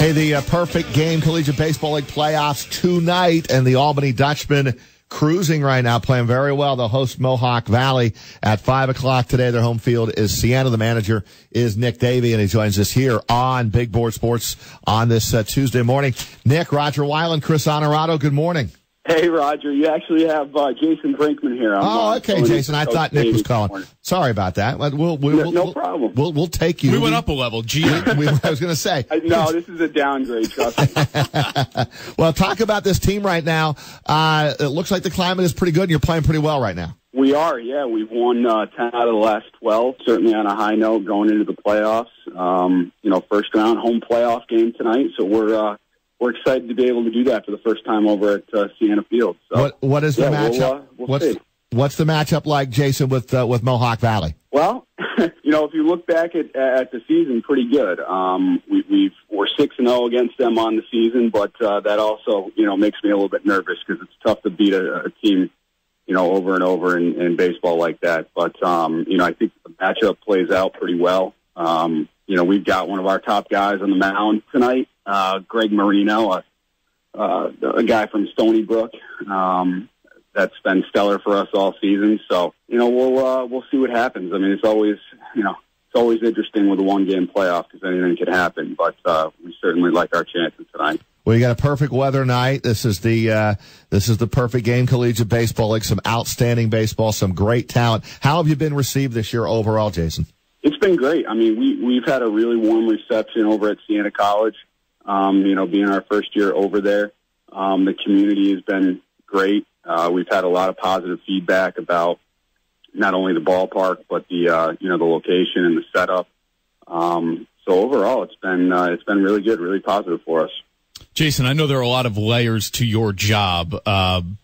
Hey, the perfect game, Collegiate Baseball League playoffs tonight, and the Albany Dutchmen cruising right now, playing very well. They'll host Mohawk Valley at 5 o'clock today. Their home field is Siena. The manager is Nick Davey, and he joins us here on Big Board Sports on this Tuesday morning. Nick, Rodger and Chris Honorado, good morning. Hey, Rodger. You actually have Jason Brinkman here. Okay, Jason. I thought Nick was calling. Sorry about that. No problem. We'll take you. We went up a level. I was going to say. No, this is a downgrade, trust me. Well, talk about this team right now. It looks like the climate is pretty good, and you're playing pretty well right now. We are, yeah. We've won 10 out of the last 12, certainly on a high note going into the playoffs. First round home playoff game tonight, so we're excited to be able to do that for the first time over at Siena Field. So, what is the matchup? We'll see. What's the matchup like, Jason, with Mohawk Valley? Well, if you look back at the season, pretty good. We're 6-0 against them on the season, but that also makes me a little bit nervous because it's tough to beat a team over and over in baseball like that. But I think the matchup plays out pretty well. We've got one of our top guys on the mound tonight. Greg Marino, a guy from Stony Brook, that's been stellar for us all season. So, we'll see what happens. I mean, it's always interesting with a one-game playoff because anything could happen. But we certainly like our chances tonight. Well, you got a perfect weather night. This is the perfect game, Collegiate Baseball League. Some outstanding baseball, some great talent. How have you been received this year overall, Jason? It's been great. I mean, we've had a really warm reception over at Siena College. Being our first year over there, the community has been great. We've had a lot of positive feedback about not only the ballpark but the location and the setup. So overall, it's been really good, really positive for us. Jason, I know there are a lot of layers to your job,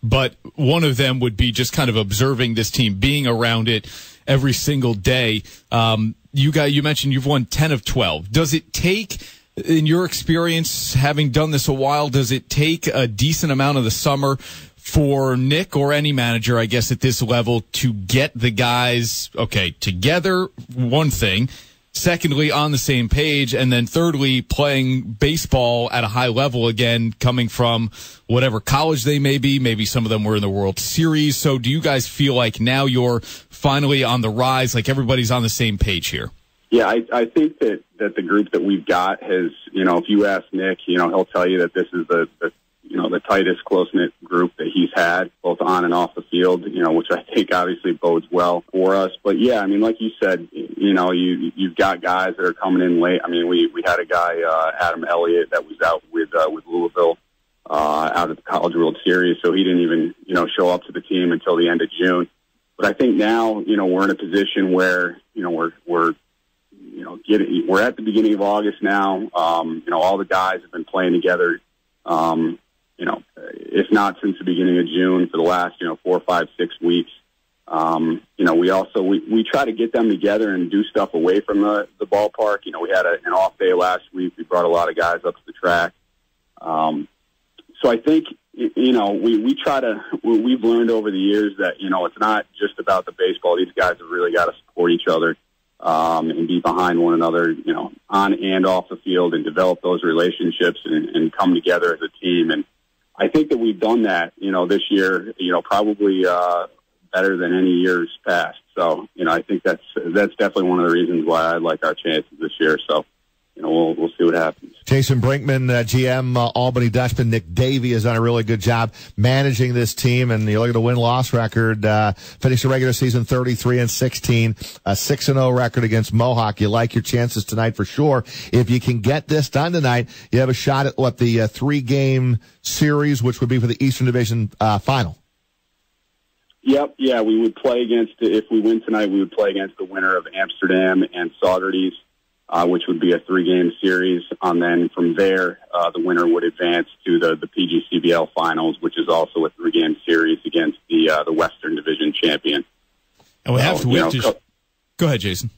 but one of them would be just kind of observing this team, being around it every single day. You mentioned you've won 10 of 12. Does it take, in your experience, having done this a while, does it take a decent amount of the summer for Nick or any manager, I guess, at this level to get the guys, together, one thing, secondly, on the same page, and then thirdly, playing baseball at a high level again, coming from whatever college they may be. Maybe some of them were in the World Series. So do you guys feel like now you're finally on the rise, like everybody's on the same page here? Yeah, I think that the group that we've got has, if you ask Nick, he'll tell you that this is the tightest, close-knit group that he's had, both on and off the field, which I think obviously bodes well for us. But yeah, I mean, like you said, you've got guys that are coming in late. I mean, we had a guy, Adam Elliott, that was out with Louisville, out at the College World Series, so he didn't even, show up to the team until the end of June. But I think now, we're in a position where, we're at the beginning of August now. All the guys have been playing together, if not since the beginning of June, for the last, 4, 5, 6 weeks. We try to get them together and do stuff away from the ballpark. We had an off day last week. We brought a lot of guys up to the track. So I think, we've learned over the years that, it's not just about the baseball. These guys have really got to support each other. And be behind one another, on and off the field, and develop those relationships and come together as a team. And I think that we've done that, this year, probably better than any years past. So, I think that's definitely one of the reasons why I like our chances this year. So, we'll see what happens. Jason Brinkman, GM, Albany Dutchmen. Nick Davey has done a really good job managing this team. And you look at the win-loss record, finished the regular season 33-16, a 6-0 record against Mohawk. You like your chances tonight for sure. If you can get this done tonight, you have a shot at the 3-game series, which would be for the Eastern Division final. Yep. Yeah, we would play if we win tonight, we would play against the winner of Amsterdam and Saugerties. Which would be a 3-game series. And then from there, the winner would advance to the PGCBL finals, which is also a 3-game series against the Western Division champion. And we have to wait to... Go ahead, Jason.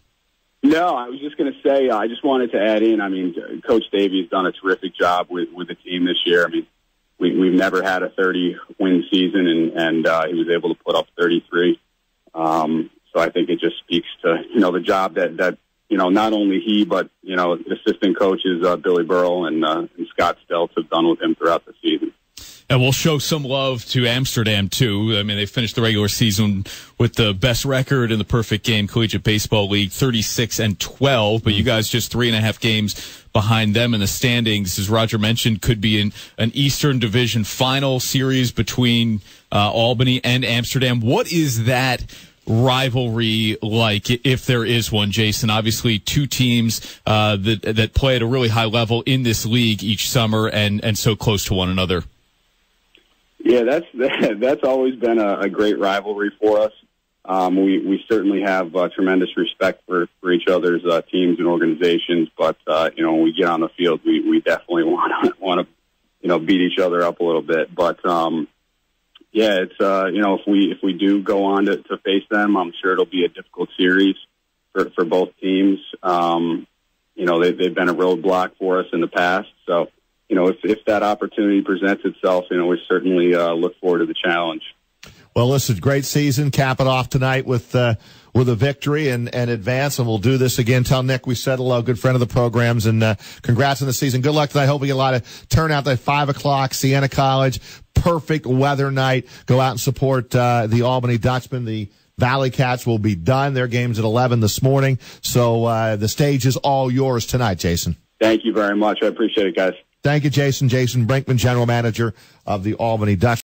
No, I was just going to say, I just wanted to add in, I mean, Coach Davey's done a terrific job with the team this year. I mean, we've never had a 30-win season, and he was able to put up 33. So I think it just speaks to, the job that not only he, but, assistant coaches, Billy Burrell and Scott Stelz have done with him throughout the season. And we'll show some love to Amsterdam, too. I mean, they finished the regular season with the best record in the perfect game Collegiate Baseball League, 36-12. But you guys just 3.5 games behind them in the standings. As Rodger mentioned, could be an Eastern Division final series between Albany and Amsterdam. What is that rivalry like, if there is one, Jason? Obviously, two teams that play at a really high level in this league each summer and so close to one another. Yeah, that's always been a great rivalry for us. We certainly have tremendous respect for each other's teams and organizations, but when we get on the field, we definitely want to beat each other up a little bit. But yeah, it's if we do go on to face them, I'm sure it'll be a difficult series for both teams. They've been a roadblock for us in the past, so. If that opportunity presents itself, we certainly look forward to the challenge. Well, listen, great season. Cap it off tonight with a victory and advance, and we'll do this again. Tell Nick we said hello, good friend of the programs, and congrats on the season. Good luck tonight. Hope we get a lot of turnout at 5 o'clock, Siena College. Perfect weather night. Go out and support the Albany Dutchmen. The Valley Cats will be done. Their game's at 11 this morning. So the stage is all yours tonight, Jason. Thank you very much. I appreciate it, guys. Thank you, Jason. Jason Brinkman, General Manager of the Albany Dutchmen.